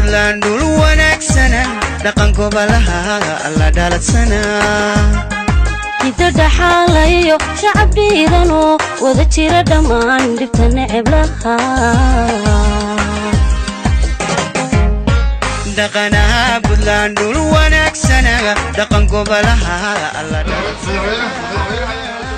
بلان دول ونكسنا لقن قبلها الله دالت سنة كده حاليو شعب ديدانو وذا تشير دمان دبتنا عبلها دقنا بلان دول ونكسنا لقن قبلها الله دالت سنة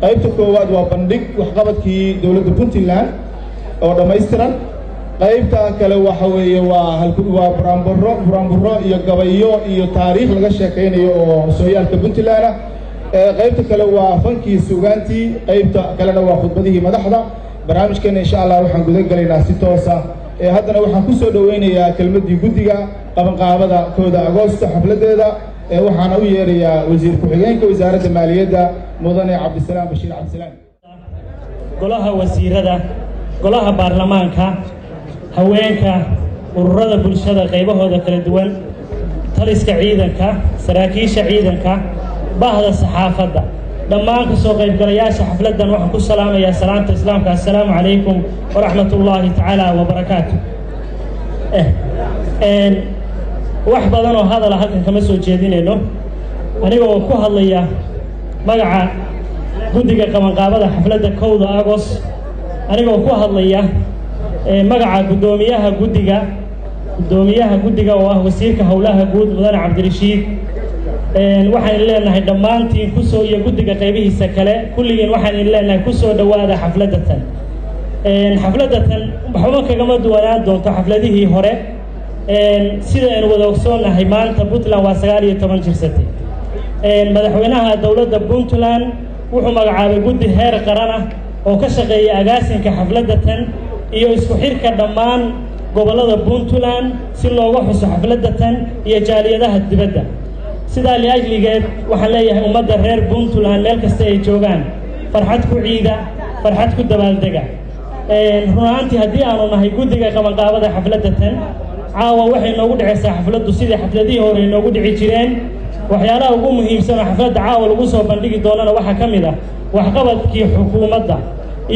qaybta koowaad waa bandhig waxqabadkii dawladda Puntland oo dhameystiran qaybta kale waxa weeye waa buraanburo iyo gabayo iyo taariikh laga sheekeynayo oo sooyaalka Puntland qaybta kale waa fankii suugaantii qaybta kalena waa khudbadihii madaxda barnaamijkan insha Allah waxaan gudaha galaynaa si toos ah haddana waxaan ku soo dhaweynayaa kelmadii guddiga qabanqaabada 1 Agoosto xafladeeda waxaan u yeerayaa wasiir ku-xigeenka wasaaradda maaliyadda mudane Cabdisalaam Bashiir Cabdisalaam golaha wasiirada golaha baarlamaanka haweenka ururada bulshada qaybahooda kala duwan taliska ciidanka saraakiisha ciidanka bahda saxaafadda dhammaan ka soo qaybgalayaasha xafladan waxaan ku salaamayaa salaanta islaamka assalaamu calaykum wa rahmatullaahi ta'ala wa barakaatuh wax badan oo hadal halkan kama soo jeedinayno anigoo ku hadlaya magaca guddiga qabanqaabada xafladda 1 Agost anigoo ku hadlaya magaca gudoomiyaha guddiga oo ah wasiirka howlaha guud mudane Cabdirashiid waxaan leenahay dhammaantiin ku soo iyo guddiga qaybihiisa kale kulligeen waxaan leenahay ku soo dhawaada xafladatan waxba kagama duwanaan doonto xafladihii hore sida aan wada ogsoonahay maanta Puntland waa 19 jirsatay madaxweynaha dawladda Puntland wuxuu magacaabay guddi heer qaran ah oo ka shaqeeya agaasinka xafladatan iyo isku xirka dhammaan gobolada Puntland si looga xuso xafladatan iyo jaaliyadaha dibadda sida liajligeed waxaan leeyahay ummadda reer Puntland meel kasta ay joogaan farxad ku ciida farxad ku dabaaldega runaantii haddii aanu nahay guddiga qabanqaabada xafladatan caawa waxay noogu dhacaysaa xafladdu sidii xafladihii hore noogu dhici jireen waxyaalaha ugu muhiimsan xafladda caawa lagu soo bandhigi doonana waxaa ka mid ah waxqabadkii xukuumadda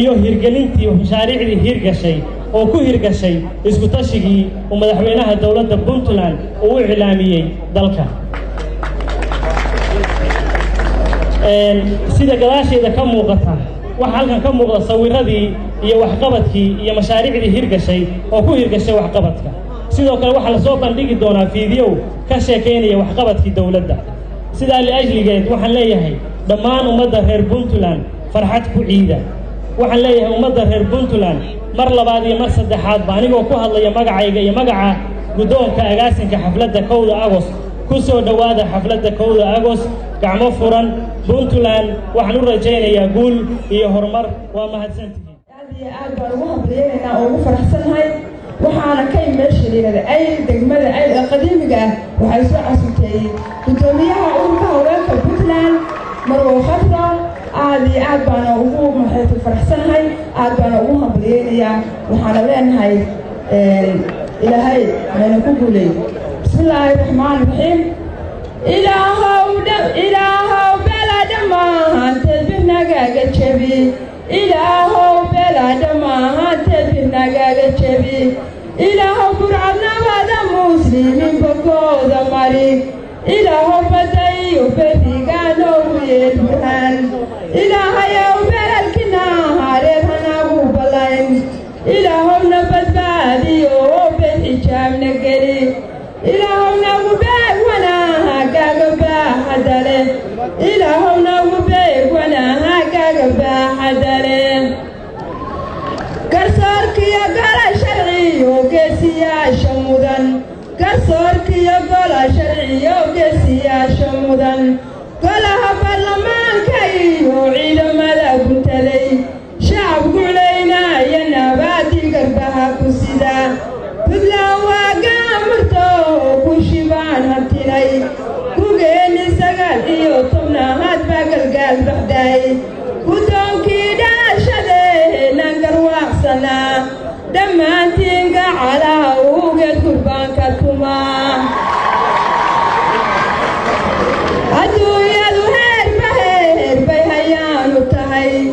iyo hirgelintii mashaariicdii hirgashay oo ku hirgashay isku tashigii uu madaxweynaha dawladda Puntland uu iclaamiyey dalka sida gadaasheeda ka muuqata waxa halkan ka muuqda sawiradii iyo waxqabadkii iyo mashaariicdii hirgashay oo ku hirgashay waxqabadka sidoo kale waxa la soo bandhigi doonaa fiideo ka sheekeynaya waxqabadkii dawladda sida liajligeed waxaan leeyahay dhammaan ummadda reer Puntland farxad ku ciida waxaan leeyahay ummadda reer Puntland mar labaad iyo mar saddexaad baa anigoo ku hadlaya magacayga iyo magaca guddoonka agaasinka xafladda 1 Agost ku soo dhawaada xafladda 1 Agost gacmo furan Puntland waxaan u rajaynayaa guul iyo horumar waa mahadsantihiin aad baan ugu hambalyeynaa oo ugu faraxsanahay waxaana ka imeeshiinada ay degmada ay qadiimiga waxay soo casuntay gudoomiyaha ururka haweenka Puntland Marwo Khadra aad baan ugu faraxsanahay aad baan ugu hambalyeynaa waxaana leenahay ilaahay ayna ku guulay bismillaahir rahmaanir rahiim ilaahow balada maahan tadbinagaaga jabi ilaahow balada maahan tadbinagaaga jabi ilaahow burcadnabada muslimiin bogooda mari ilaahow badayo badigaanoogu yeelbuhan ilaahayow belalkina hareer hanagu balayn ilaahowna badbaadiyo bedxijaabna geli ilaahowna gubeeg wanaaha gaaga baaxadale ilaahowna gubeeg wanaaha gaaga baaxadale garsoorkiyo gola sharciyo geesiyaasha mudan garsoorkiyo gola sharciyo geesiyaasha mudan golaha baarlamaanka iyo عيدا ماذا قلت لي شعب قلينا يا نباتي قربها كسيدا بدلا وقامرتو كوشيبان هبتلي كوغيني سقال إيو طبنا هاد باقل قال بحداي كودون كيدا شدي ننقر واحسنا دمانتين قعلا وقد قربان كتما أدو يدو هير بهير بيهيانو تهي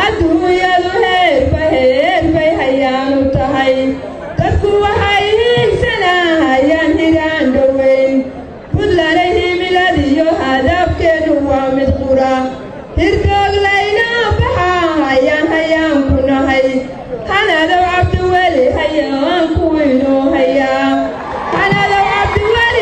أدو يدو هير بهير بيهيانو تهي تذكو وحيهين سنة ينهران دوين بدلانيه ميلاديو هدف كنو ومدقورا هردوغ لينا بحا هيان كنا هي أنا لو عبد ولي هيان كوينو هيا أنا لو عبد ولي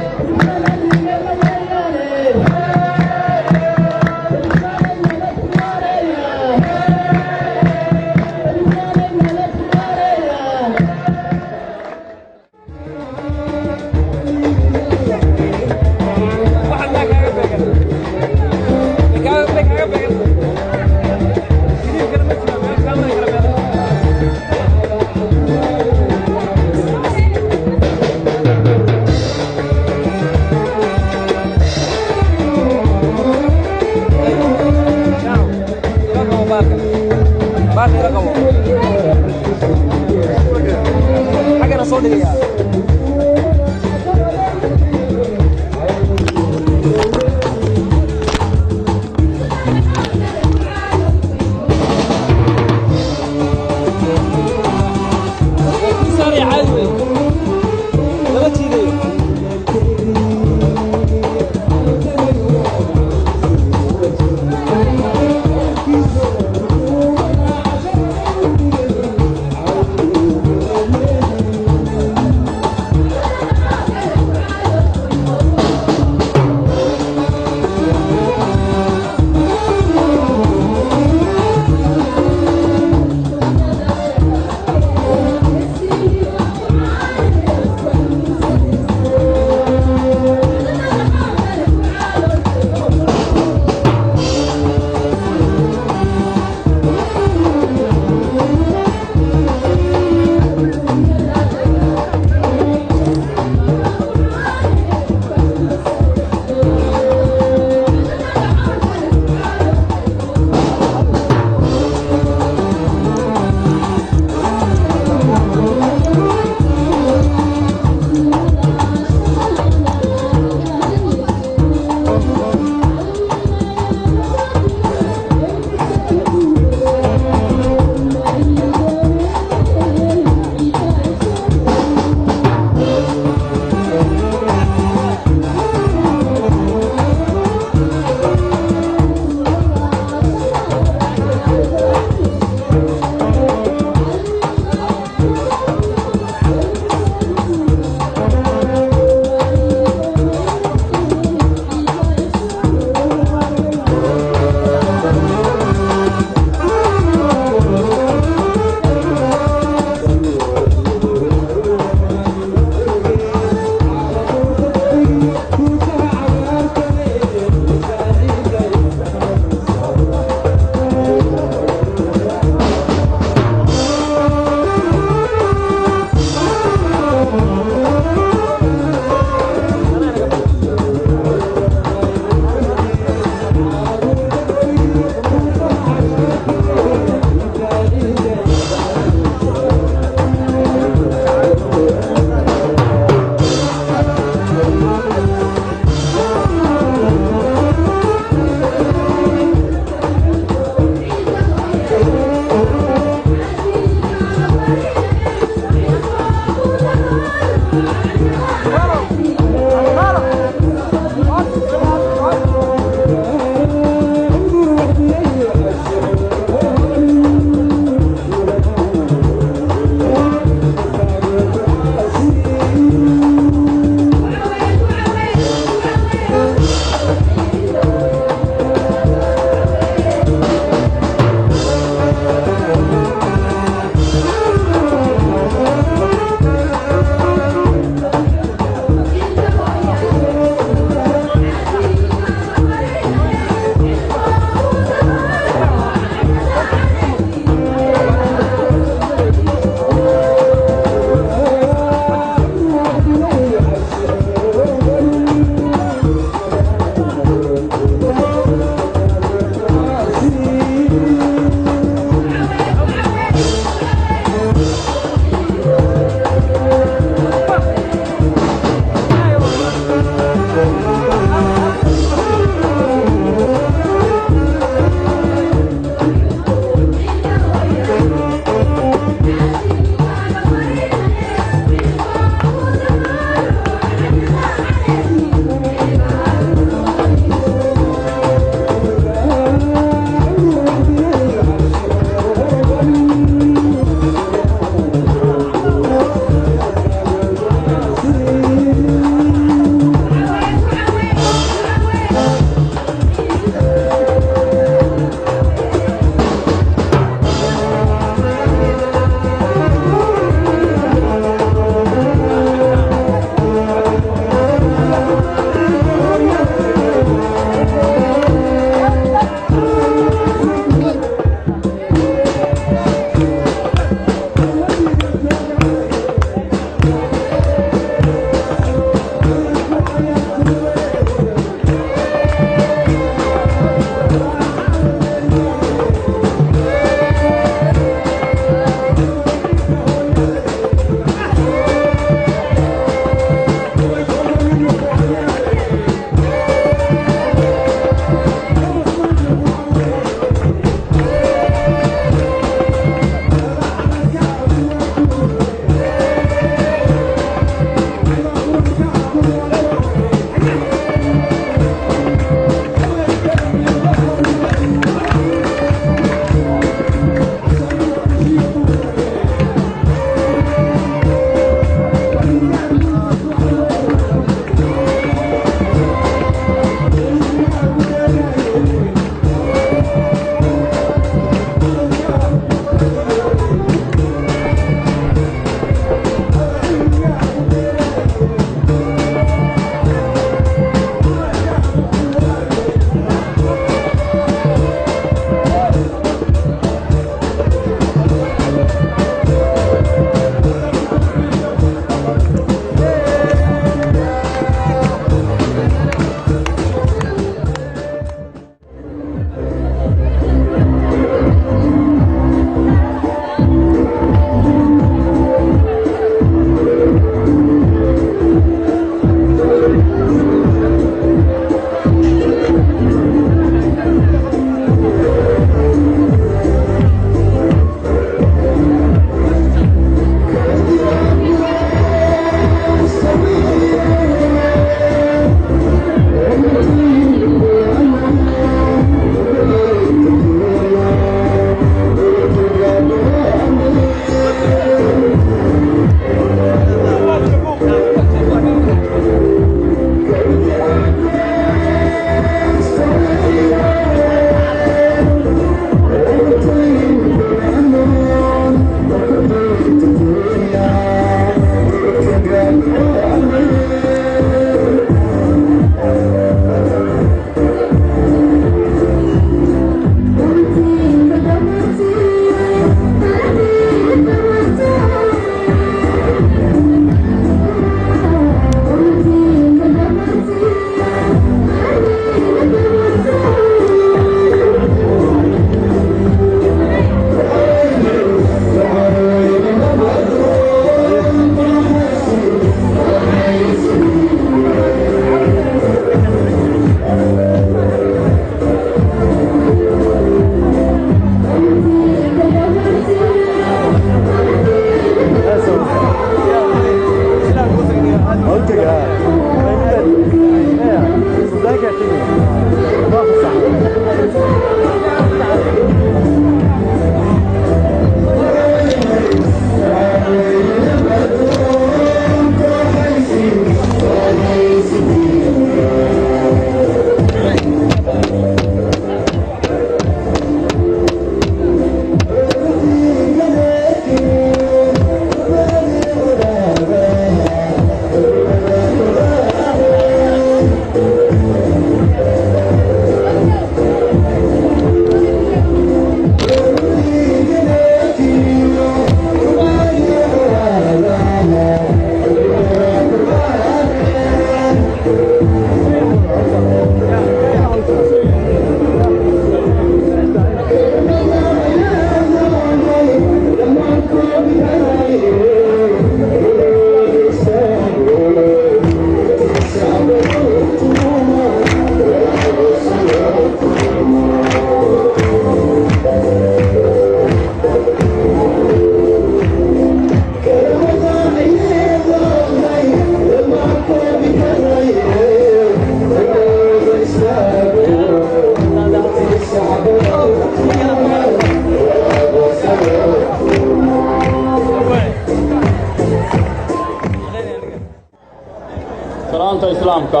salaanta islaamka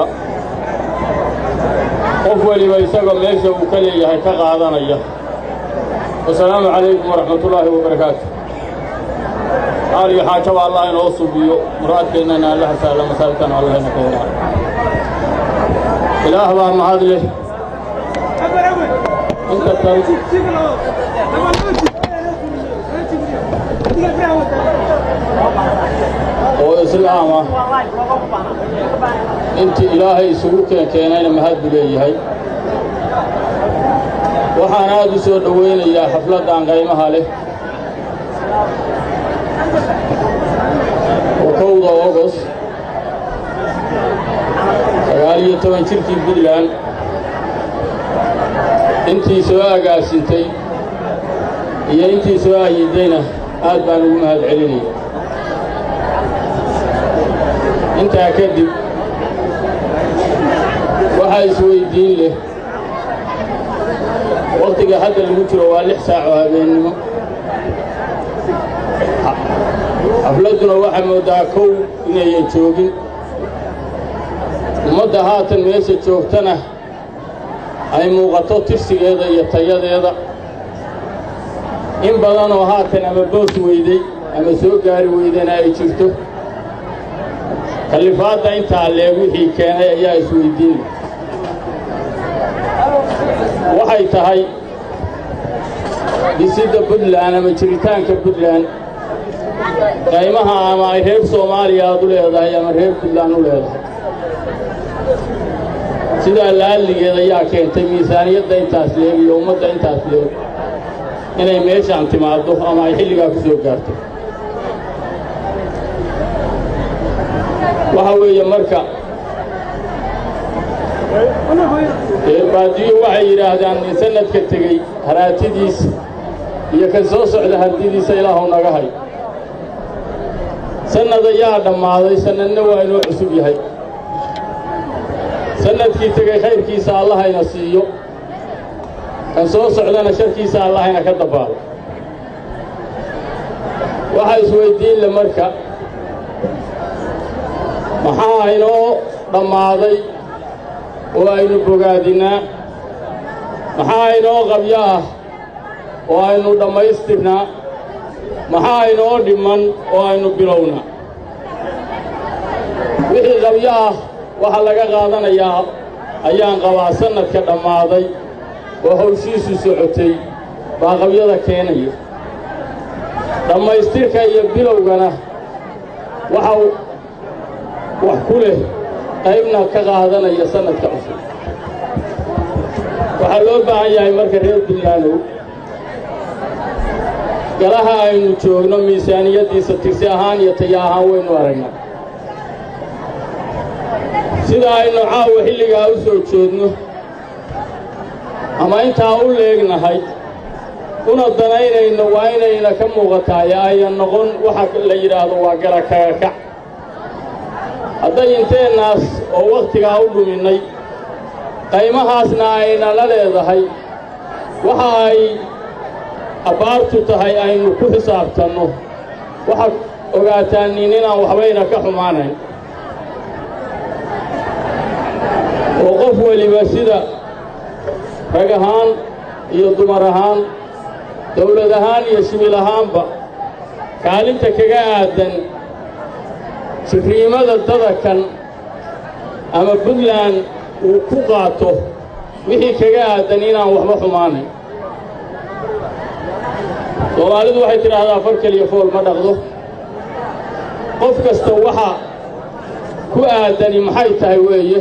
qof waliba isaga meesha uu ka leeyahay ka qaadanaya. Assalaamu calaykum waraxmatullaahi wabarakaatu. Aali xaaja waa Allah inoo subiyo muraadkeennana Allah sahla masaalkan Allah ina ka wada. Ilaah baa mahad leh. Inta tan oo islaama inta ilaahay isugu keenayna mahad leeyahay. waxaan aad u soo dhaweynayaa xafladan qiimaha leh oo 1 August 19 jirkii Puntland intii soo agaasintay iyo intii soo ayidayna aad baan ugu mahad celinay. intaa kadib waxaa isweydiin leh waqtiga hadda lagu jiro waa 6 saac oo habeenimo. xafladuna waxaa moodaa kow inayan joogin. ummadda haatan meesha joogtana ay muuqato tirsigeeda iyo tayadeeda. in badan oo haatan ama boos weyday ama soo gaari weydana ay jirto. khalifaadda intaa leeg wixii keenay ayaa isweydiin leh. waxay tahay dhisidda Puntland ama jiritaanka Puntland qiimaha ama ay reer Soomaaliya u leedahay ama reer Puntland u leedahay. sidaa laaligeeda ayaa keentay miisaaniyadda intaas leeg iyo ummadda intaas leeg inay meeshaan timaado ama ay xilligaa ku soo gaarto. waxa weeye marka baadiyo waxay yidhaahdaan sanadka tegey haraatidiisa iyo ka soo socda hardidiisa ilaahu naga hay. sanad ayaa dhammaaday, sanadna waa inoo cusub yahay. sanadkii tegey khayrkiisa Allah hayna siiyo, kan soo socdana sharkiisa Allah hayna ka dabaalo. waxaa isweydiin le marka maxaa inoo dhammaaday oo aynu bogaadinaa? maxaa inoo qabyo ah oo aynu dhammaystirnaa? maxaa inoo dhiman oo aynu bilownaa? wixii qabyo ah waxaa laga qaadanayaa ayaan qabaa sanadka dhammaaday oo hawshiisu socotay baa qabyada keenaya. dhammaystirka iyo bilowgana waxa wax ku leh qaybna ka qaadanaya sanadka cusub. waxaa loo baahan yahay marka reer Puntland galaha aynu joogno miisaaniyaddiisa tirsi ahaan iyo tayo ahaan waynu aragnaa. sida aynu caawa xilligaa u soo jeedno ama intaa u leegnahay una danaynayno waa inayna ka muuqataa ee ayan noqon waxa la yidhaahdo waa gara kaga kac. hadday inteennaas oo wakhtigaa u dhuminnay qiimahaasna ayna la leedahay waxa ay abbaartu tahay aynu ku xisaabtanno waxaad ogaataan inaan waxbayna ka xumaanayn oo qof waliba sida rag ahaan iyo dumar ahaan dawlad ahaan iyo shibil ahaanba kaalinta kaga aadan fikriimada dadakan ama Puntland uu ku qaato wixii kaga aadan inaan waxba xumaanayn. Soomaalidu waxay tiraahdaa far kaliya fool ma dhaqdo. qof kasta waxa ku aadani maxay tahay weeye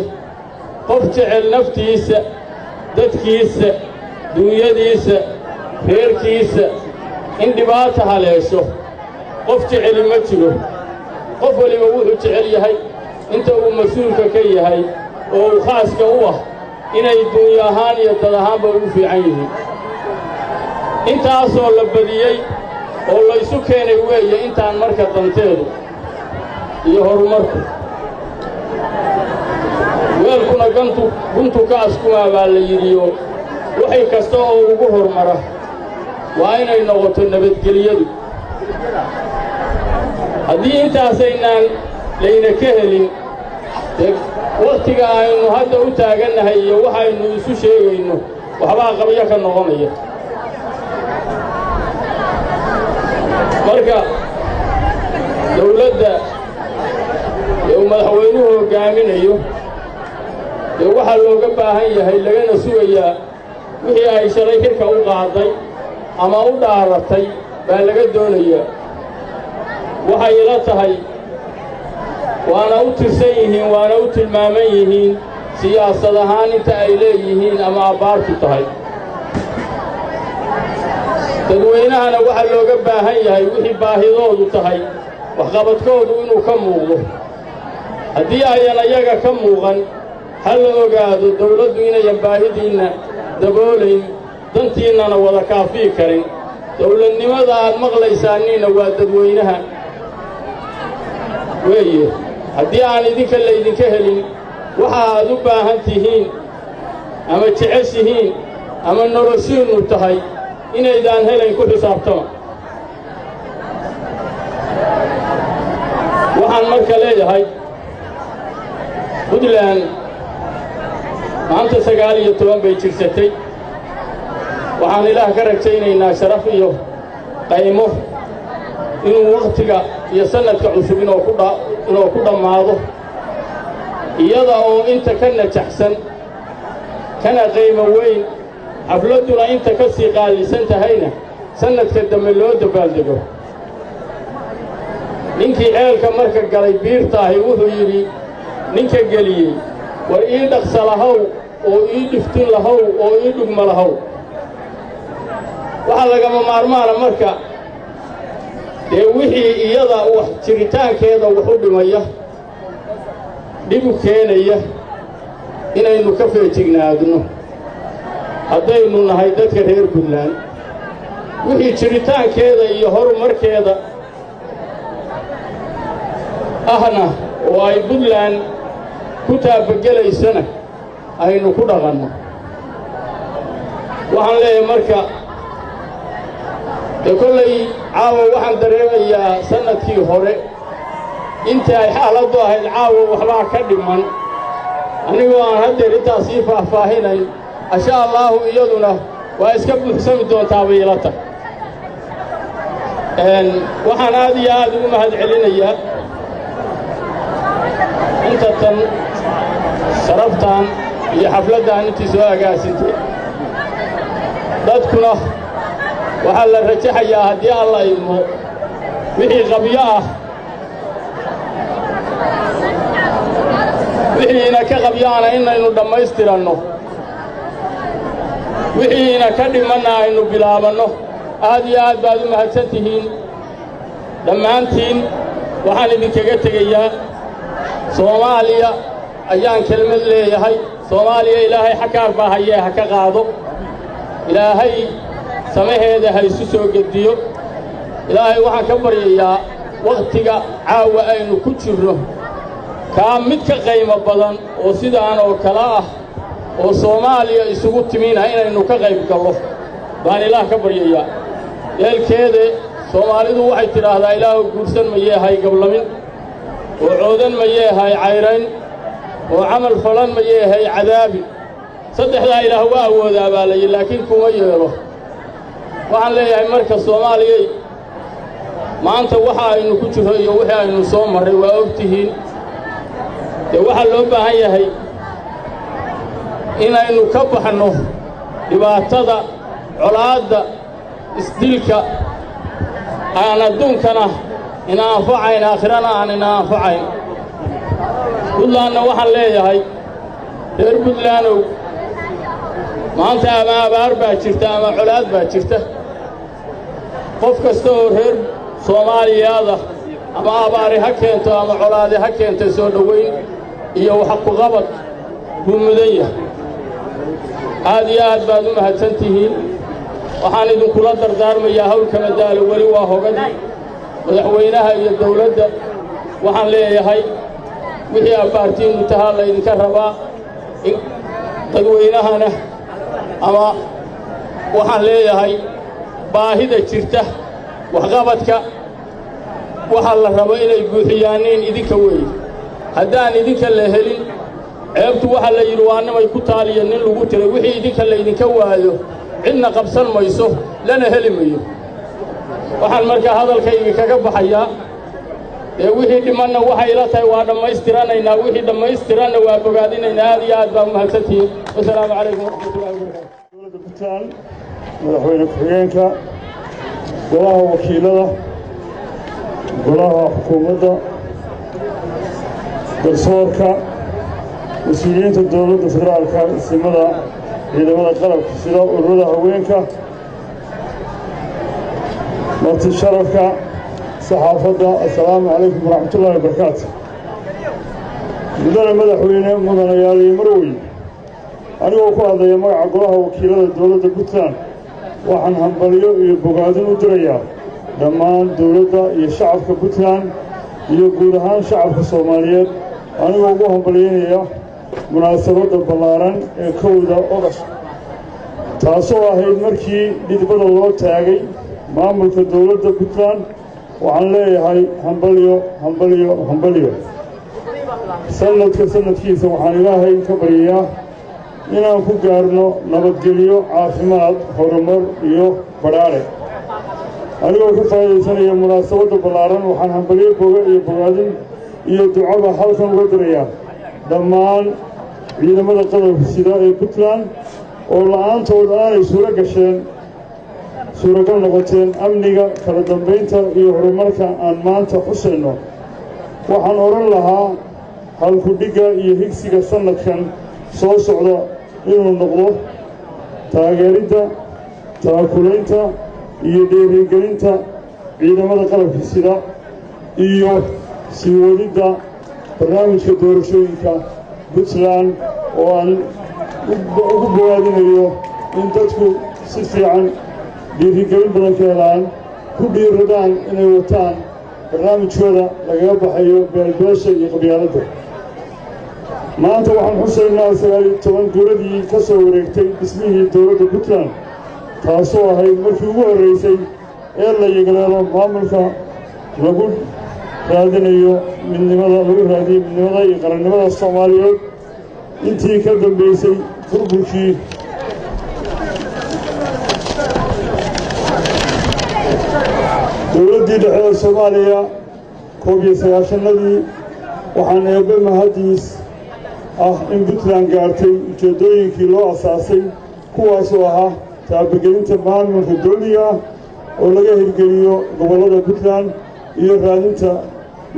qof jecel naftiisa, dadkiisa, dunyadiisa, reerkiisa in dhibaata haleesho qof jecel ma jiro. qof waliba wuxuu jecel yahay inta uu mas'uulka ka yahay oo uu khaaska u ah inay dunya ahaan iyo dad ahaanba ugu fiican yihiin. intaasoo la badiyey oo la isu keenay weeye intaan marka danteedu iyo horumarku. weelkuna guntu ka askumaa baa la yidhiyo waxay kasta oo ugu horumara waa inay noqoto nabadgelyadu. haddii intaasaynaan layna ka helin waqtiga aynu hadda u taagannahay iyo waxaynu isu sheegayno waxbaa qabyo ka noqonaya marka dawladda uu madaxweynuhu hogaaminayo waxaa looga baahan yahay lagana sugayaa wixii ay shalay xilka u qaaday ama u dhaaratay baa laga doonayaa waxay ila tahay waana u tirsan yihiin waana u tilmaaman yihiin siyaasad ahaan inta ay leeyihiin ama abbaartu tahay dadweynahana waxaa looga baahan yahay wixii baahidoodu tahay waxqabadkoodu inuu ka muuqdo haddii ayan ayaga ka muuqan ha la ogaado dawladdu inayan baahidiinna daboolayn dantiinnana wada kaafii karin dawladnimada aad maqlaysaanniina waa dadweynaha weeye haddii aan idinka laydinka helin waxa aad u baahan tihiin ama jeceshihiin ama noloshiinnu tahay inaydaan helayn ku xisaabtama waxaan marka leeyahay puntland maanta 19 bay jirsatay waxaan ilaah ka rajaynaynaa sharaf iyo qaymo inuu waqtiga iyo sanadka cusub inuu ku dhammaado iyada oo inta ka najaxsan kana qaymo weyn xafladuna inta ka sii qaalisan tahayna sanadka dambe loo dabaaldego ninkii ceelka marka galay biirtaahi wuxuu yidhi ninka geliyey war ii dhaqsa lahow oo ii dhiftin lahow oo ii dhugma lahow waxaa lagama maarmaana marka dee wixii iyada wax jiritaankeeda wax u dhimaya dhib u keenaya inaynu ka feejignaadno haddaynu nahay dadka reer puntland wixii jiritaankeeda iyo horumarkeeda ahna oo ay puntland ku taabagelaysana aynu ku dhaqanno waxaan leeyahay marka dee kollay caawa waxaan dareemayaa sannadkii hore intii ay xaaladdu ahayd caawa waxbaa ka dhiman anigoo aan haddeer intaas ii faahfaahinayn insha allaahu iyaduna waa iska buuxsami doontaa bay ila tahay waxaan aad iyo aad ugu mahad celinayaa inta tan sharaftan iyo xafladdan intii soo agaasintay dadkuna waxaa la rajaxayaa haddii alla idmo wixii qabyo ah wixiina ka qabyaana inaynu dhammaystiranno wixiina ka dhimanna aynu bilaabanno aad iyo aad baad u mahadsan tihiin dhammaantiin waxaan idinkaga tegayaa soomaaliya ayaan kelmad leeyahay soomaaliya ilaahay xakaar baa hayee ha ka qaado ilaahay samaheeda ha isu soo gediyo ilaahay waxaan ka baryayaa wakhtiga caawa aynu ku jirno kaa mid ka qaymo badan oo sidaan oo kale ah oo soomaaliya isugu timina inaynu ka qayb gallo baan ilaah ka baryayaa eelkeede soomaalidu waxay tidhaahdaa ilaahu guursan mayeehay gablamin oo coodan mayeehay cayrayn oo camal falan mayeehay cadaabin saddexdaa ilaah waa awoodaa baa layi laakiin kuma yeelo waxaan leeyahay marka soomaaliyay maanta waxa aynu ku jirro iyo wixii aynu soo marray waa og tihiin dee waxaa loo baahan yahay inaynu ka baxno dhibaatada colaadda isdilka aan adduunkana ina anfacayn aakhirana aan ina anfacayn puntlandna waxaan leeyahay reer puntlandow maanta ama abaar baa jirta ama colaad baa jirta qof kasta oo reer soomaaliyaada ama abaari ha keento ama colaadi ha keento soo dhowayn iyo wax ku qabad buu mudan yahay aad iyo aad baad u mahadsan tihiin waxaan idinkula dardaarmayaa hawlka madaalo weli waa hogadii madaxweynaha iyo dawladda waxaan leeyahay wixii abbaartiinnu tahaa laydinka rabaa in dadweynahana ama waxaan leeyahay baahida jirta waxqabadka waxaa la rabo inay buuxiyaaneen idinka weeye haddaan idinka la helin ceebtu waxa la yidhi waa nimay ku taaliya nin lagu tiray wixii idinka laydinka waayo cidna qabsan mayso lana heli mayo waxaan markaa hadalkayga kaga baxayaa wixii dhimanna waxay ila tahay waa dhammaystiranaynaa wixii dhammaystiranna waa bogaadinaynaa aad iyo aad baa umahadsantihiin wasalaamu calaykum waraxmatullahi wabarakaatu dowladda puntland madaxweyne ku-xigeenka golaha wakiilada golaha xukuumadda garsoorka mas-uuliyiinta dowladda federaalka isimada ciidamada qalabka sida ururada haweenka marti sharafka saxaafadda assalaamu calaykum waraxmatullahi wabarakaatu mudane madaxweyne mudanayaal iyo marweyn anigoo ku hadlaya magaca golaha wakiilada dowladda puntland waxaan hambalyo iyo bogaadin u dirayaa dhammaan dowladda iyo shacabka puntland iyo guud ahaan shacabka soomaaliyeed anigoo ugu hambalyaynaya munaasabadda ballaaran ee 1 Ogost taasoo ahayd markii dhidbada loo taagay maamulka dowladda puntland waxaan leeyahay hambalyo hambalyo hambalyo sanadkiisa waxaan ilaahay ka baryayaa inaan ku gaarno nabadgelyo caafimaad horumar iyo badhaadhe anigoo ka faa'iidaysanaya munaasabadda ballaaran waxaan hambalyo bogaadin iyo ducaba halkan uga dirayaa dhammaan ciidamada qalabka sida ee puntland oo la'aantood aanay suuragal noqoteen amniga kala dambaynta iyo horumarka aan maanta xusayno waxaan odhan lahaa halkudhigga iyo higsiga sannadkan soo socda inuu noqdo taageeridda taakulaynta iyo dhiirigelinta ciidamada qalabka sida iyo sii wadidda barnaamijka doorashooyinka puntland oo aan ugu bogaadinayo in dadku si fiican dhiirigelin badan ka helaan ku dhiiradaan inay wataan barnaamijkooda lagaga baxayo beelbeesha iyo qabyaaladda maanta waxaan xusaynaa 19 guuradii ka soo wareegtay dhismihii dowladda puntland taasoo ahayd markii ugu horraysay ee la yegleelo maamulka lagu raadinayo midnimada iyo qarannimada soomaaliyeed intii ka dambaysay burburkii dowladdii dhexe ee soomaaliya 1990 waxaan eebbe mahadiis ah in puntland gaartay ujeeddooyinkii loo asaasay kuwaasoo ahaa taabagelinta maamulka dowliga ah oo laga hirgeliyo gobollada puntland iyo raadinta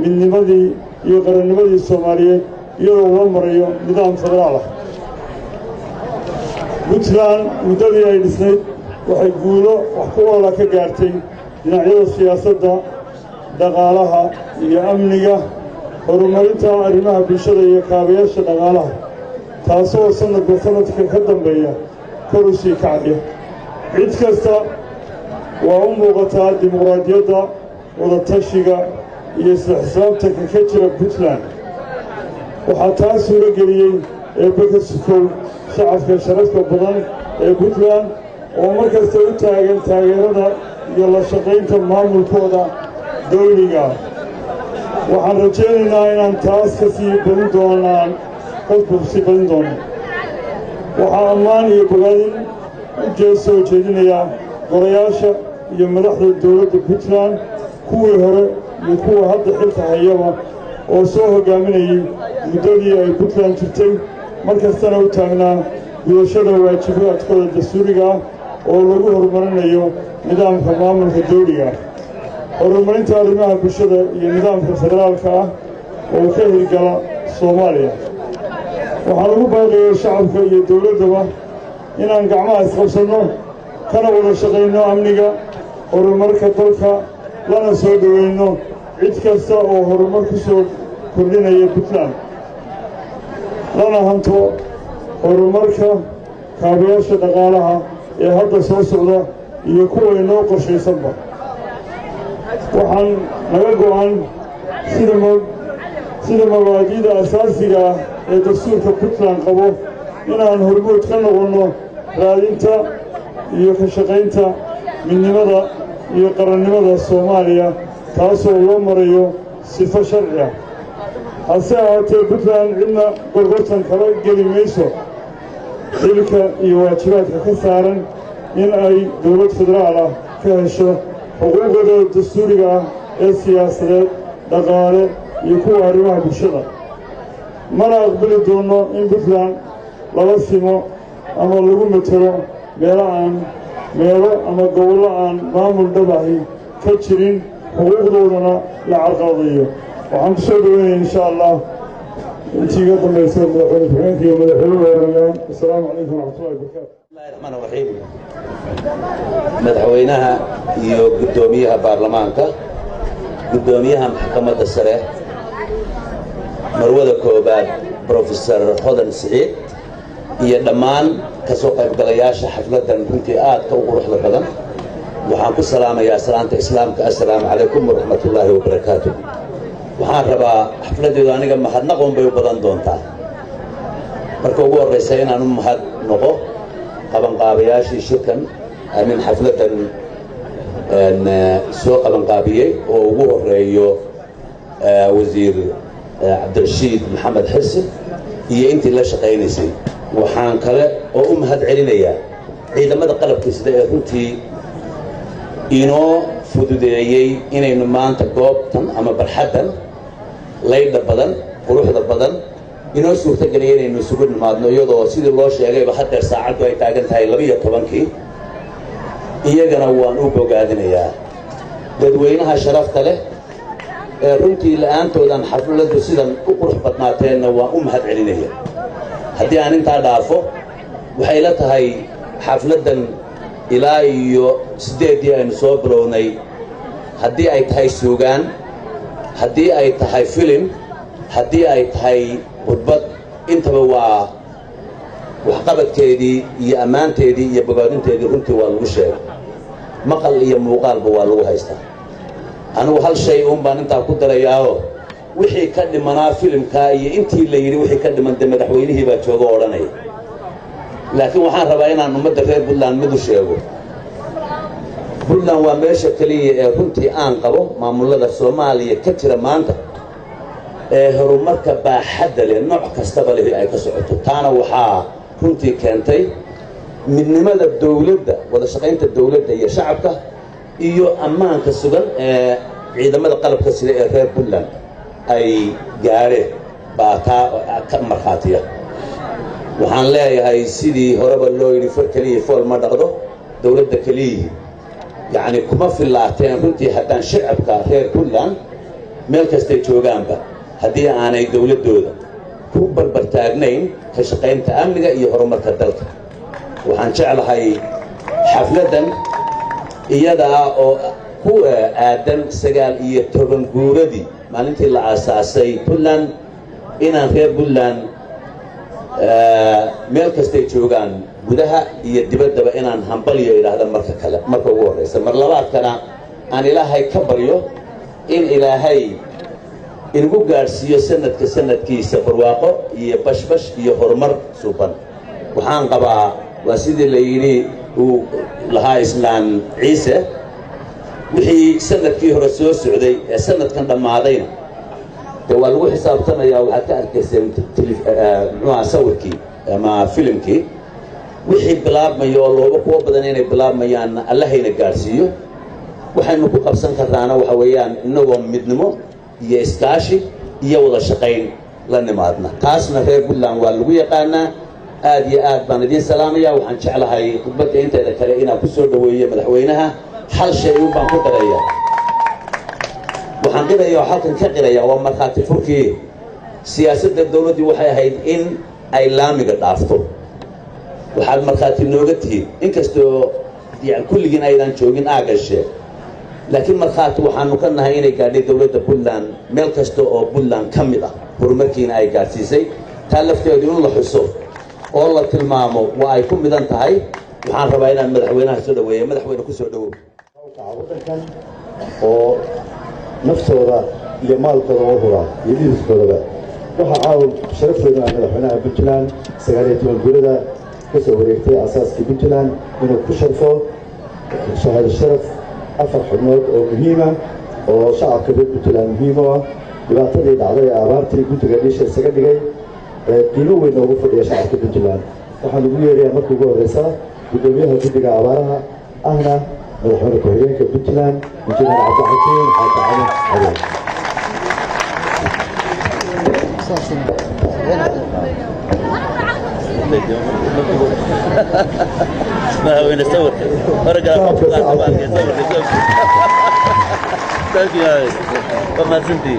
midnimadii iyo qarannimadii soomaaliyeed iyadoo loo marayo nidaam federaal ah puntland muddadii ay dhisnayd waxay guulo wax ku oola ka gaartay dhinacyada siyaasadda dhaqaalaha iyo amniga horumarinta arrimaha bulshada iyo kaabayaasha dhaqaalaha taasoo sanadka ka dambeeya kor u sii kacaya cid kasta waa u muuqataa dimuqraadiyadda wadatashiga iyo isla xisaabtanka ka jira puntland waxaa taa suuro geliyey eebbe ka sukow shacabka sharafka badan ee puntland oo mar kasta u taagan taageerada iyo la shaqaynta maamulkooda dowliga waxaan rajaynaynaa inaan taas ka sii badin doonaan qofku sii badin doono waxaa ammaan iyo bogaadin u soo jeedinayaa golayaasha iyo madaxda dowladda puntland kuwii hore iyo kuwa hadda xilka hayaba oo soo hoggaaminayay muddadii ay puntland jirtay mar kastana u taagnaa gudashada waajibaadkooda dastuuriga ah oo lagu horumarinayo nidaamka maamulka dowliga ah horumarinta arrimaha bulshada iyo nidaamka federaalka ah oo ka hirgala soomaaliya waxaan ugu baaqayay shacabka iyo dowladdaba inaan gacmaha isqabsanno kana wada shaqayno amniga horumarka dalka lana soo dhowayno cid kasta oo horumar ku soo kordhinaya puntland lana hanto horumarka kaabayaasha dhaqaalaha ee hadda soo socda iyo kuwa inoo qorshaysanba waxaan naga go'an sida mabaadi'da asaasiga ah ee dastuurka puntland qabo inaan hormuud ka noqonno raadinta iyo ka shaqaynta midnimada iyo qarannimada soomaaliya taasoo loo marayo sifo sharci ah hase ahaatee puntland cidna gorgortan kala geli mayso xilka iyo waajibaadka ka saaran in ay dowlad federaal ah ka hesho xuquuqdooda dastuuriga ah ee siyaasadeed dhaqaale iyo kuwa arrimaha bulshada mana aqbali doono in puntland lala simo ama lagu matalo meelo ama gobollo aan maamul dhab ahi ka jirin xuquuqdoodana la carqaladayo waxaan ku soo dhaweynaya insha allah intii iga dambaysa madaxweyne ku-xigeenka iyo madaxweynuhu horeeyaan assalaamu calaykum waraxmatullahi wabarakaatu bismillahi raxmaani raxiim madaxweynaha iyo guddoomiyaha baarlamaanka guddoomiyaha maxkamadda sare marwada koobaad brofesor hodan siciid iyo dhammaan ka soo qaybgalayaasha xafladdan runtii aadka u quruxda badan waxaan ku salaamayaa salaanta islaamka assalaamu calaykum waraxmatullaahi wabarakaatu waxaan rabaa xafladdeedu aniga mahadnaqoon bay u badan doontaa marka ugu horraysa inaan u mahadnaqo qabanqaabayaashii shirkan amin xafladdan soo qabanqaabiyey oo ugu horreeyo wasiir cabdirashiid maxamed xirsi iyo intii la shaqaynaysay waxaan kale oo u mahad celinayaa ciidamada qalabkiisada ee runtii inoo fududeeyey inaynu maanta goobtan ama barxaddan laydha badan quruxda badan inoo suurtageliyay inaynu isugu nimaadno iyadoo sidii loo sheegayba haddeer saacaddu ay taagan tahay 12:00 iyagana waan u bogaadinayaa dadweynaha sharafta leh ee runtii la'aantoodan xafladdu sidan u qurux badnaateenna waan u mahad celinaya haddii aan intaa dhaafo waxay la tahay xafladdan ilaa iyo 8 aynu soo bilownay haddii ay tahay suugaan haddii ay tahay filim haddii ay tahay khudbad intaba waa waxqabadkeedii iyo ammaanteedii iyo bogaadinteedii runtii waa lagu sheegay maqal iyo muuqaalba waa lagu haystaa anigu hal shay uun baan intaa ku darayaao wixii ka dhimanaa filimkaa iyo intii la yidhi wixii ka dhiman dee madaxweynihii baa jooga odhanaya laakiin waxaan rabaa inaan ummadda reer puntland mid u sheego puntland waa meesha keliya ee runtii aan qabo maamullada soomaaliya ka jira maanta ee horumarka baaxadda leh nooc kastaba leh ay ka socoto taana waxaa runtii keentay midnimada dowladda wada shaqaynta dowladda iyo shacabka iyo ammaanka sugan ee ciidamada qalabka sida ee reer puntland ay gaadheen baa taa ka markhaatiya waxaan leeyahay sidii horeba loo yidhi far keliya fool ma dhaqdo dowladda keliyihii yacni kuma fillaateen runtii haddaan shacabka reer puntland meel kastay joogaanba haddii aanay dowladdooda ku barbartaagnayn ka shaqaynta amniga iyo horumarka dalka waxaan jeclahay xafladdan iyadaa oo ku aadan 19 guuradii maalintii la aasaasay puntland inaan reer puntland meel kastay joogaan gudaha iyo dibaddaba inaan hambaliyo idhaahda marka ugu horraysa mar labaadkana aan ilaahay ka baryo in ilaahay inagu gaadhsiiyo sanadkiisa barwaaqo iyo bashbash iyo horumar suuban waxaan qabaa waa sidii la yidhi uu lahaa islaan ciise wixii sanadkii hore soo socday ee sanadkan dhammaadayna dee waa lagu xisaabtamayaa waxaad ka arkayseen muxuuha sawirkii ama filimkii wixii bilaabmaya oo looba kuwa badan inay bilaabmayaanna allahayna gaadhsiiyo waxaynu ku qabsan karnaana waxa weeyaan innagoo midnimo iyo iskaashi iyo wada shaqayn la nimaadna taasna reer puntland waa lagu yaqaanaa aad iyo aad baan idiin salaamaya waxaan jeclahay khudbadda inteeda kale inaan ku soo dhaweeyo madaxweynaha hal shay uun baan ku daraya waxaan qiraya oo halkan ka qiraya waa markhaati furkii siyaasadda dowladdii waxay ahayd in ay laamiga dhaafto waxaad markhaati nooga tihiin inkastoo kulligiin aydan joogin aagashe laakiin markhaati waxaanu ka nahay inay gaadhay dowladda puntland meel kasta oo puntland ka mid ah horumarkiina ay gaadhsiisay taa lafteedu in la xuso oo la tilmaamo waa ay ku midan tahay waxaan rabaa inaan madaxweynaha soo dhaweeya madaxweyne ku soo dhawow waddankan oo naftooda iyo maalkooda u huraa iyo dhiiriskoodaba waxaa caawa sharafteedu ah madaxweynaha puntland 19 guurada ka soo wareegtay asaaskii puntland inuu ku sharfo shahaado sharaf 4 xubnood oo muhiima oo shacabka reer puntland muhiim u ah dhibaatadii dhacday ee abaartii guddiga dhiisha isaga dhigay qiimo weyn ugu fadhiya shacabka puntland waxaan ugu yeerayaa marka ugu horreysa guddoomiyaha guddiga abaaraha ahna madaxweyne ku-xigeenka puntland injineer cabdixakiin xaatacali adeeg ما هو يصور ورقة وما سنتي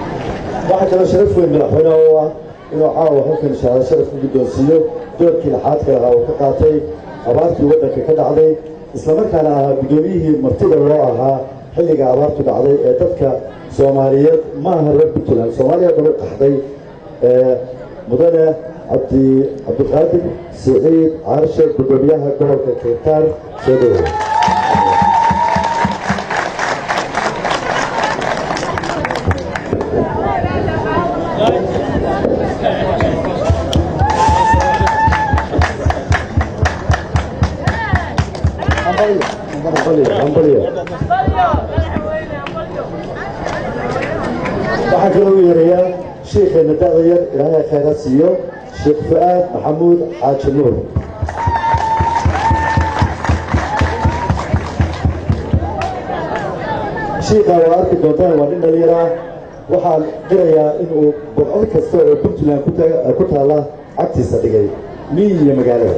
waxaa kaloo sharaf weyn madaxweynaha oo ah inuu caawa halkan shahaado sharaf ku guddoonsiiyo doorkii laxaadka lahaa uu ka qaatay abaartii waddanka ka dhacday islamarkaana ahaa guddoomiyihii martida loo ahaa xilliga abaartu dhacday ee dadka soomaaliyeed ma aha reer puntland soomaaliya daba qaxday mudane cabdiqaadir siciid caarshe guddoomiyaha gobolka keentaar soo dhaweey waxaa kaloo u yeerayaa sheikheena da'da yar ilaahay khayraad siiyo sheekh fu'aad maxamuud xaaji nuur shiikha waa arki doontaan waa nin dhalinyar ah waxaan qirayaa inuu boqol kasta oo puntland ku taalla cagtiisa dhigay miyi iyo magaalada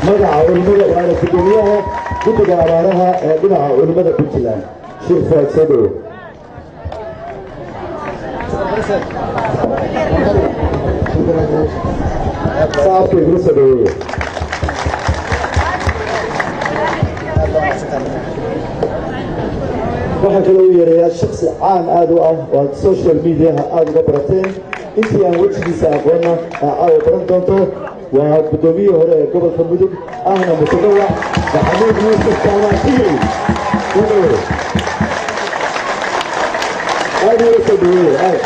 magaca culimmada waana guddoomiyaha guddiga abaaraha ee dhinaca culimmada puntland sheekh fu'aad soo dhawo صعبت يدرس الدولية waxaa kaloo u yeerayaa shaksi caan aad u ah oo social mediaha aada uga barateen intii aan wejigiisa aqoonna caawa baran doonto waa guddoomiyihii hore ee gobolka mudug ahna mutadawac maxamuud yuusuf taamaankiyi aad uga soo dhaweeye aad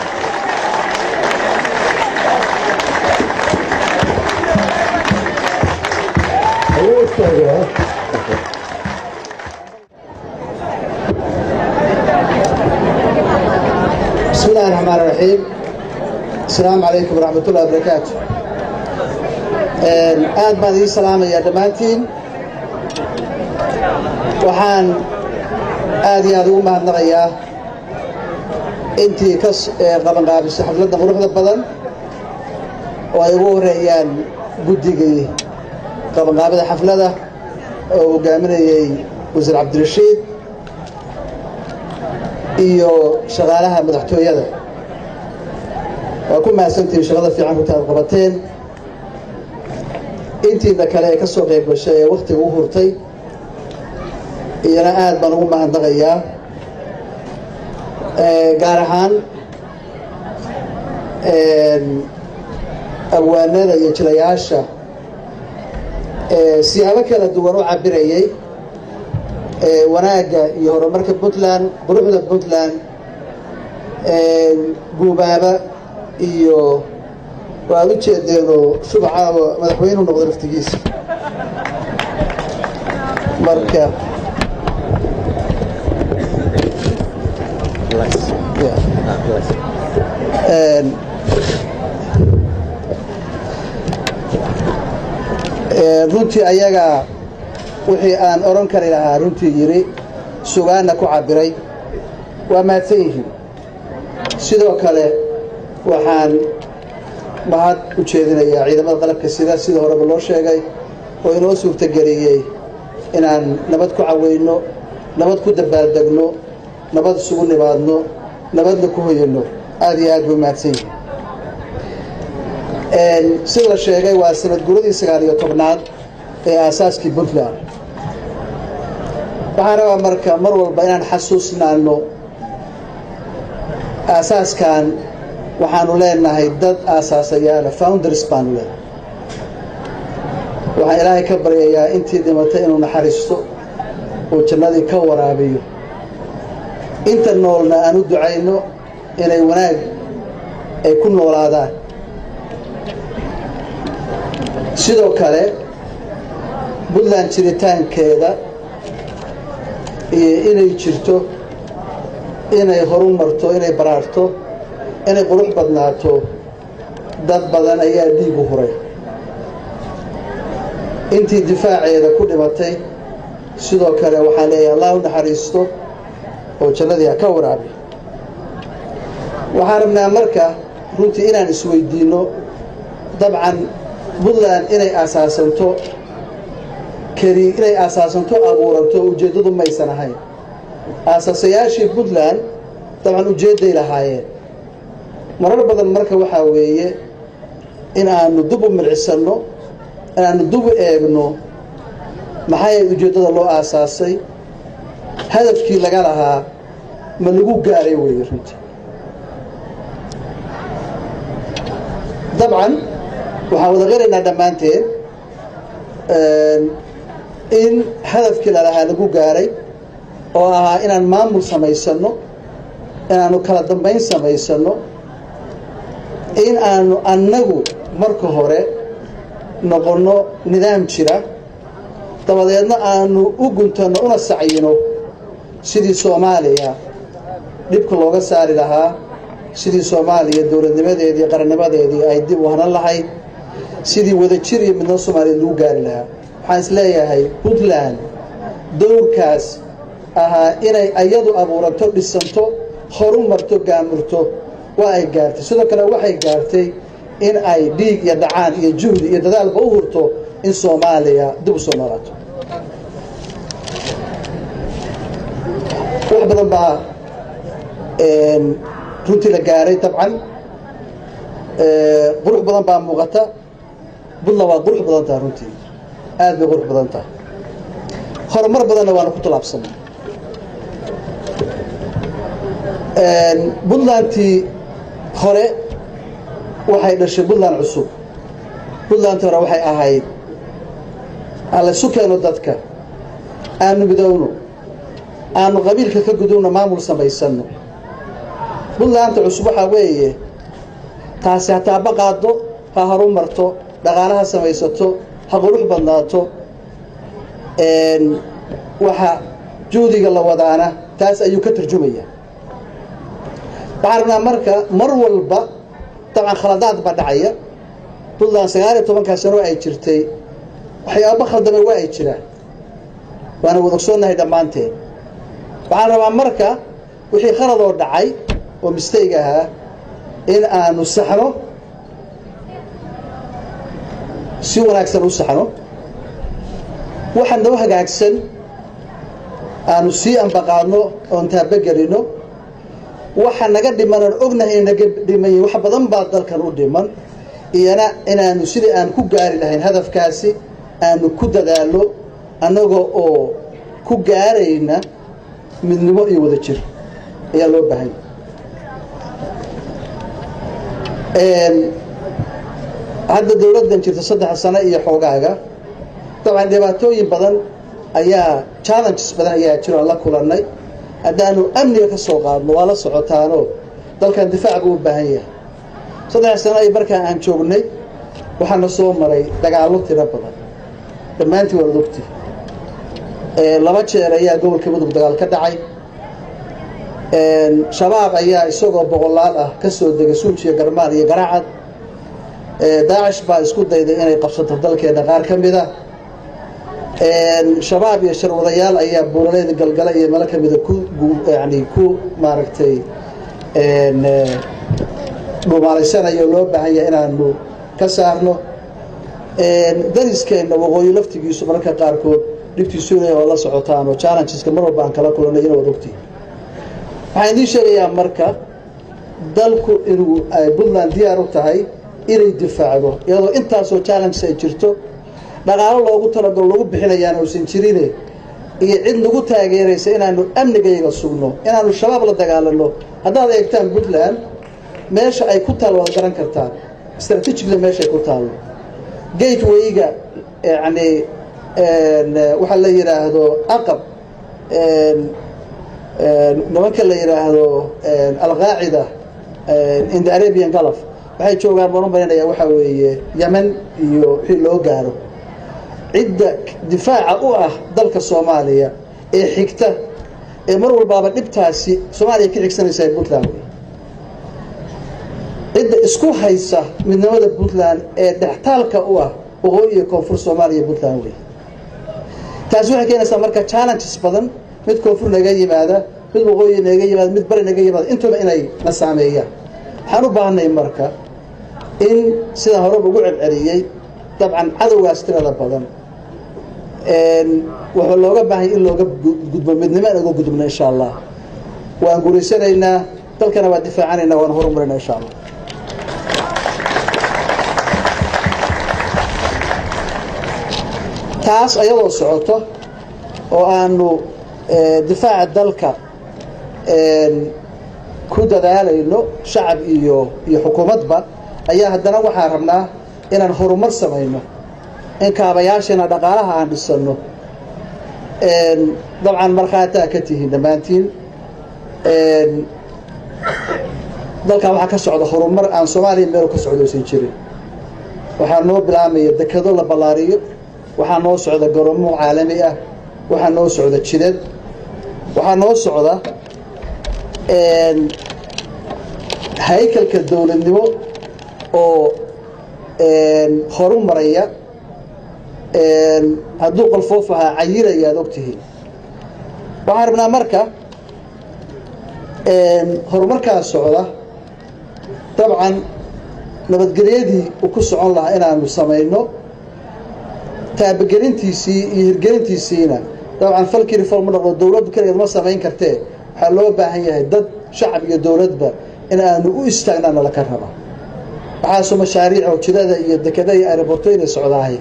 بسم الله الرحمن الرحيم السلام عليكم ورحمة الله وبركاته aad baan idin salaamayaa dhammaantiin waxaan aad iyo aad ugu mahadnaqayaa intii ka qabanqaabisay xafladda quruxda badan oo ay ugu horeeyaan guddigii qabanqaabada xafladda oo hogaaminayay wasiir cabdirashiid iyo shaqaalaha madaxtooyada waa ku mahadsantihiin shaqada fiican ku taad qabateen intiina kale ee ka soo qayb gashay ee wakhtiga u hurtay iyana aad baan ugu mahadnaqayaa gaar ahaan abwaanada iyo jilayaasha siyaabo kala duwan u cabirayay wanaagga iyo horumarka puntland quruxda puntland guubaaba iyo waad u jeedeenoo shubacaaba madaxweynuhu noqdo laftigiisa marka runtii ayaga wixii aan oran kari lahaa runtii yiri sugaanna ku cabiray waa mahadsan yihiin sidoo kale waxaan mahad u jeedinayaa ciidamada qalabka sida horeba loo sheegay oo inoo suurtageliyey inaan nabad ku caweyno nabad ku dabaaldegno nabad isugu nimaadno nabadna ku hoyano aad iyo aad buu mahadsan yihiin sida la sheegay waa sanad guradii 19aad ee aasaaskii puntland waxaan rabaa marka mar walba inaan xasuusnaano aasaaskan waxaanu leenahay dad aasaasayaala founders baanu leenahay waxaan ilaahay ka baryayaa intii dhimatay inuu naxariisto oo jannadii ka waraabiyo inta noolna aan u ducayno inay wanaag ay ku noolaadaan sidoo kale puntland jiritaankeeda iyo inay jirto inay horu marto inay baraarto inay qurux badnaato dad badan ayaa dhiig u huray intii difaaceeda ku dhimatay sidoo kale waxaan leeyahay allah u naxariisto oo jannadii ka waraabi waxaan rabnaa marka runtii inaan isweydiino dabcan Puntland inay asaasanto abuuranto ujeedadu maysan ahayn asaasayaashii Puntland dabcan ujeeday lahaayeen marar badan marka waxa weeye in aanu dib u milcisano in aanu dib u eegno maxay ujeedada loo aasaasay hadafkii laga lahaa ma lagu gaaray weeye runtii dabcan waxaan wada qiraynaa dhammaanteen in hadafkii lalahaa lagu gaaray oo ahaa inaan maamul samaysano inaanu kala dambayn samaysano in aanu annagu marka hore noqono nidaam jira dabadeedna aanu u guntano una sacayino sidii Soomaaliya dhibka looga saari lahaa sidii Soomaaliya dawladnimadeedii qarannimadeedii ay dib u hanan lahayd sidii wada jir iyo midnimo Soomaaliya lagu gaari lahaa waxaan isleeyahay Puntland dowrkaas ahaa inay ayadu abuuranto dhisanto horumarto gaamurto waa ay gaartay sidoo kale waxay gaartay in ay dhiig iyo dhacaan iyo juhdi iyo dadaalba u hurto in Soomaaliya dib u soo noolaato wax badan baa runtii la gaaray dabcan qurux badan baa muuqata Puntland waa qurux badan tahay runtii aad bay qurux badan tahay horumar badanna waana ku talaabsanay Puntlandtii hore waxay dhashay Puntland cusub Puntland hore waxay ahayd alla sukeeno dadka aanu midowno aanu qabiilka ka gudubno maamul samaysano Puntland cusub waxa weeye taasi hataa baqaado ha horumarto dhaqaalaha samaysato ha qurux badnaato waxa juudiga la wadaana taas ayuu ka tarjumaya بعرفنا مركا والبا طبعا خلطات بدعية طلنا سيارة طبعا كسروا أي شرتي وحيابا خلطنا واي شرا وأنا وذكرنا هيدا مانتين بعرفنا مركا وحي خلطوا دعي ومستيجها إن أنو سحنو سوى أكثر وسحنو وحنا وحنا أكثر أنو سي أم بقانو أنت بجرينو waxaan naga dhiman ognahay naga dhimay wax badan baa dalkan u dhiman iyana inaanu sidii aan ku gaari lahayn hadafkaasi aanu ku dadaalo anagoo oo ku gaarayna midnimo iyo wada jir ayaa loo baahan hadda dawladdan jirta 3 sano iyo xoogaaga طبعا dhibaatooyin badan ayaa challenges badan ayaa jiro la kulanay haddaanu amniga ka soo qaadno waa la socotaano dalkan difaac buu u baahan yahay 3 sano ay markaa aan joognay waxaana soo maray dagaallo tiro badan dhammaantii waa lugti 2 jeer ayaa gobolka mudug dagaal ka dhacay shabaab ayaa isagoo boqolaal ah ka soo degay Suujiya Garmaan iyo Garaacad Daesh baa isku dayday inay qabsato dalkeena qaar ka mid ah shabaab iyo sharwadayaal ayaa buuraleed galgala iyo meel ka mid ah ku maaragtay dhuumaalaysanaya loo baahan yahay inaanu ka saarno dariskeena waqooyi laftigiisu marka qaarkood dhibtiisu oo la socotaan oo challengeska mar walba aan kala kulanay inuu waqti waxaan idin sheegayaa marka dalku inuu ay Puntland diyaar u tahay inay difaacdo iyadoo intaasoo challenge ay jirto dhaqaale loogu talagalo lagu bixinayaan oo san jirine iyo cid lagu taageeraysa inaanu amnigeega sugno inaanu shabaab la dagaalano haddaad eegtaan Puntland meesha ay ku taal wada garan kartaan strategically meesha ay ku taal gateway-ga yani waxa la yiraahdo aqab nimanka la yiraahdo al-Qaacida in the Arabian Gulf waxay joogaan marinaya waxa weeye Yemen iyo wixii loo gaaro cidda difaaca u ah dalka Soomaaliya ee xigta mar walbaaba dhibtaasi Soomaaliya ka xigsanaysa Puntland cid isku haysa midnimada Puntland ee dhaxtaalka u ah waqooyiga koonfur Soomaaliya Puntland taas waxay keenaysaa marka challenges badan mid koonfur naga yimaada mid waqooyi naga yimaada mid bari naga yimaada intaba inay na saameeyaan waxaan u baahanay marka in sida hore ugu celceliyay dabcan cadawgaas tirada badan waxa looga baahay in looga gudbo midnimo lagu gudubno insha Allah waan guuleysanaynaa dalkana waa difaacanaynaa waan horumarinaynaa insha Allah taas ayadoo socoto oo aanu difaaca dalka ku dadaalayno shacab iyo xukuumadba ayaa haddana waxaan rabnaa inaan horumar samayno in kaabayaashana dhaqaalaha aan dhisano dabcan markhaataa ka tihiin dhammaantiin dalkan waxaa ka socda horumar aan Soomaaliya meel ka socdoosan jirin waxaa noo bilaabmaya dekado la ballaariyo waxaa noo socda garoomo caalami ah waxaa noo socda jidad waxaa noo socda haykalka dawladnimo oo horumaraya hadduu qolfoof ahaa cayiraya aad ogtihiin waxaan rabnaa marka horumarkaas socda dabcan nabadgelyadii uu ku socon lahaa inaanu samayno taabagelintiisii iyo hirgelintiisiina dabcan falkii reform noqdo dawladdu kaliya ma samayn kartee waxaa loo baahan yahay dad shacab iyo dawladba in aanu u istaagnaana la ka raba waxaasoo mashaariic oo jidada iyo dekada iyo aeroporto inay socdaahay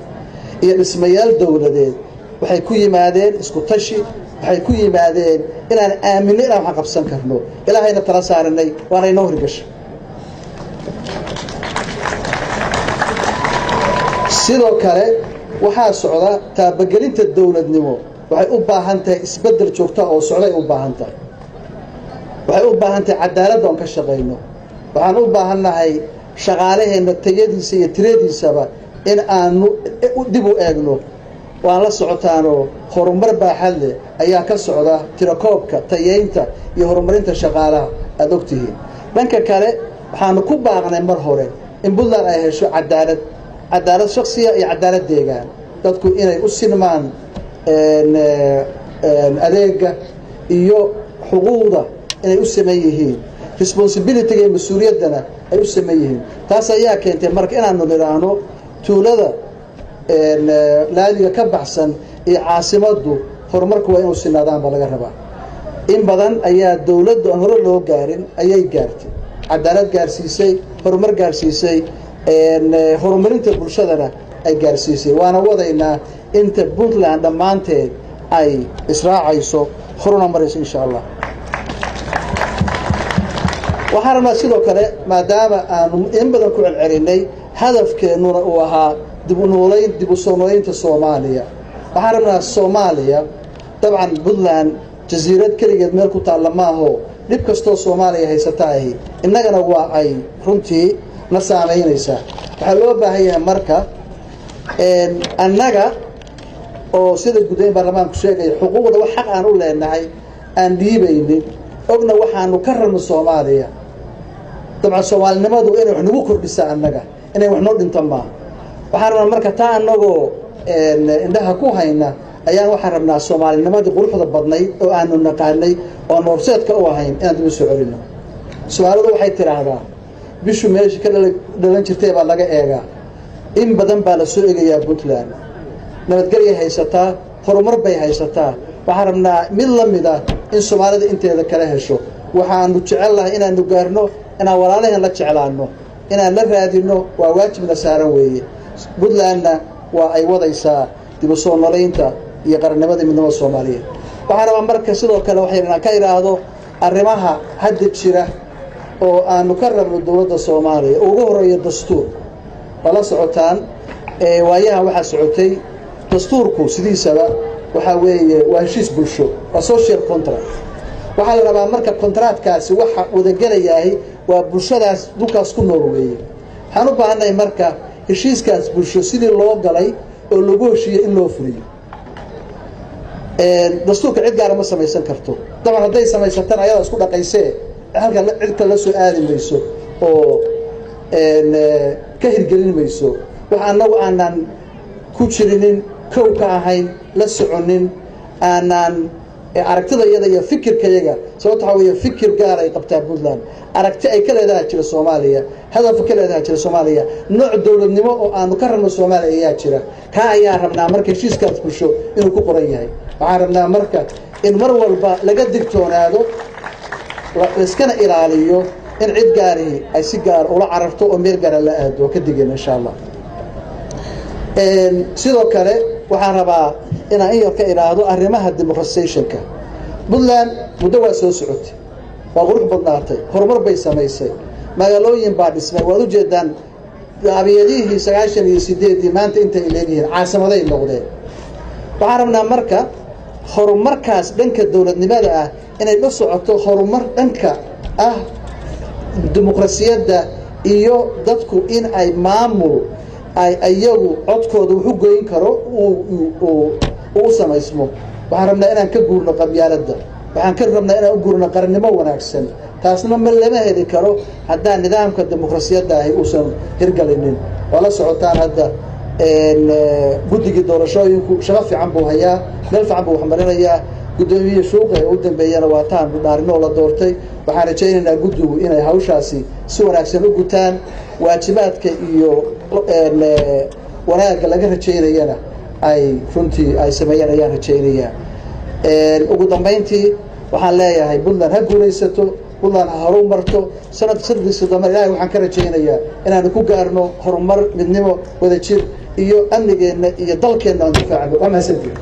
iyo dhismayaal dawladeed waxay ku yimaadeen isku tashi waxay ku yimaadeen inaan aaminno inaan wax qabsan karno ilaahayna tala saaranay waana inoo hirgashay sidoo kale waxaa socda taabagelinta dawladnimo waxay u baahan tahay isbedel joogto oo socday u baahan tahay waxay u baahan tahay cadaalad oo ka shaqeyno waxaan u baahanahay shaqaalaheena tayadiisa iyo tiradiisaba in aanu dib u eegno waan la socotaano horumar baaxad leh ayaa ka socda tirakoobka tayeynta iyo horumarinta shaqaalaha aad ogtihiin dhanka kale waxaanu ku baaqnay mar hore in Puntland ay hesho cadaalad shakhsiya iyo cadaalad deegaan dadku inay u sinmaan adeega iyo xuquuqda inay u sameeyeen yihiin responsibility iyo mas'uuliyadana ay u sameeyeen yihiin taas ayaa keentay marka inaanu leeyaano tuulada laaliga ka baxsan iyo caasimadu horumarku waa inuu sinaadaan ba laga rabaa in badan ayaa dawladdu aan hore loo gaarin ayay gaartay cadaalad gaarsiisay horumar gaarsiisay horumarinta bulshadana ay gaarsiisay waana wadaynaa inta Puntland dhamaanteed ay israacayso horumarayso insha Allah waxaana sidoo kale maadaama aanu in badan ku celcelinay hadafkeennuna uu ahaa dib u soo noolaynta Soomaaliya waxaan rabnaa Soomaaliya dabcan Puntland jasiirad kaligeed meel ku taal ma aho dib kastoo Soomaaliya haysatay innagana waa ay runtii na saameynaysa waxa loo baahan yahay marka annaga oo sida gudayn baarlamaanku sheegay xuquuqda wax xaq aan u leenahay aan dhiibaynin ogna waxaanu ka rabno Soomaaliya dabcan Soomaalinimadu inay wax nagu kordhisa annaga inay wax noo dhinto ma waxaan rabnaa marka taa annagoo indhaha ku hayna ayaan waxaan rabnaa Soomaalinimadii quruxda badnayd oo aanu naqaanay oo noorseedka u ahayn inaan dib u soo celino Soomaalidu waxay tiraahdaa bishu meesha ka dhalan jirtay baa laga eegaa in badan baa la soo eegayaa Puntland nabadgelyo haysataa horumar bay haysataa waxaan rabnaa mid la mid ah in Soomaalida inteeda kala hesho waxaanu jecelahay inaanu gaarno inaan walaalahan la jeclaano inaan la raadino waa waajibna saaran weeye Puntlandna waa ay wadaysaa dib u soo noolaynta iyo qarannimada midnimada Soomaaliyeed waxaan rabaa marka sidoo kale waxaan ka iraahdo arrimaha hadda jira oo aanu ka rabno dawladda Soomaaliya ugu horeeyo dastuur wala socotaan waayaha waxa socotay dastuurku sidiisaba waxa weeye waa heshiis bulsho waa social contract waxa la rabaa marka contractkaasi waxa wada galayahay waa bulshadaas dhulkaas ku nool weeye waxaan u baahanahay marka heshiiskaas bulsho sidii loo galay oo lagu heshiiyay in loo fuliyo dastuurka cid gaara ma samaysan karto daban hadday samaysatan ayadaa isku dhaqaysee halkan cid kale la soo aadi mayso oo ka hirgelin mayso wax annagu aanaan ku jirinin kow ka ahayn la soconin aanaan aragtida iyada iyo fikirkayaga sababta waxaa weeye fikir gaar ay qabtaa Puntland aragti ay ka leedahay jira Soomaaliya hadaf ka leedahay jira Soomaaliya nooc dawladnimo oo aanu ka rabno Soomaaliya ayaa jira ka ayaa rabnaa marka heshiiskaas bulsho inuu ku qoran yahay waxaan rabnaa marka in mar walba laga digtoonaado iskana ilaaliyo in cid gaari ay si gaar ula cararto oo meel gaar la aado ka digeen insha Allah sidoo kale waxaan rabaa inaan in yar ka ilaahdo arrimaha democratization-ka Puntland muddo waa soo socotay waa qurux badnaatay horumar bay samaysay magaalooyin baa dhismay waad u jeedaan abiyadihii 98 maanta inta ay leeyihiin caasimaday noqdeen waxaan rabnaa marka horumarkaas dhanka dawladnimada ah inay la socoto horumar dhanka ah dimuqraasiyadda iyo dadku in ay maamul ay ayagu codkooda wuxuu goyn karo uu samaysmo waxaan rabnaa inaan ka guurno qabyaaladda waxaan ka rabnaa inaan u guurno qarannimo wanaagsan taasna ma lama heli karo haddaan nidaamka dimuqraasiyadda ahi uusan hirgalinin waa la socotaan hadda guddigii doorashooyinku shaqo fiican buu hayaa meel fiican buu wax marinayaa gudoomiye shuuqa ee u dambeeyana waa taan dhaarinoo la doortay waxaan rajaynaynaa guddigu inay hawshaasi si wanaagsan u gutaan waajibaadka iyo wanaagga laga rajaynayana ay runtii ay sameeyaan ayaan rajaynayaa ugu dambeyntii waxaan leeyahay Puntland ha guulaysato Puntland ha horumarto sanadkiisa dambe ilaahay waxaan ka rajaynayaa inaanu ku gaarno horumar midnimo wadajir iyo amnigeena iyo dalkeena aan difaacno waa mahadsantihiin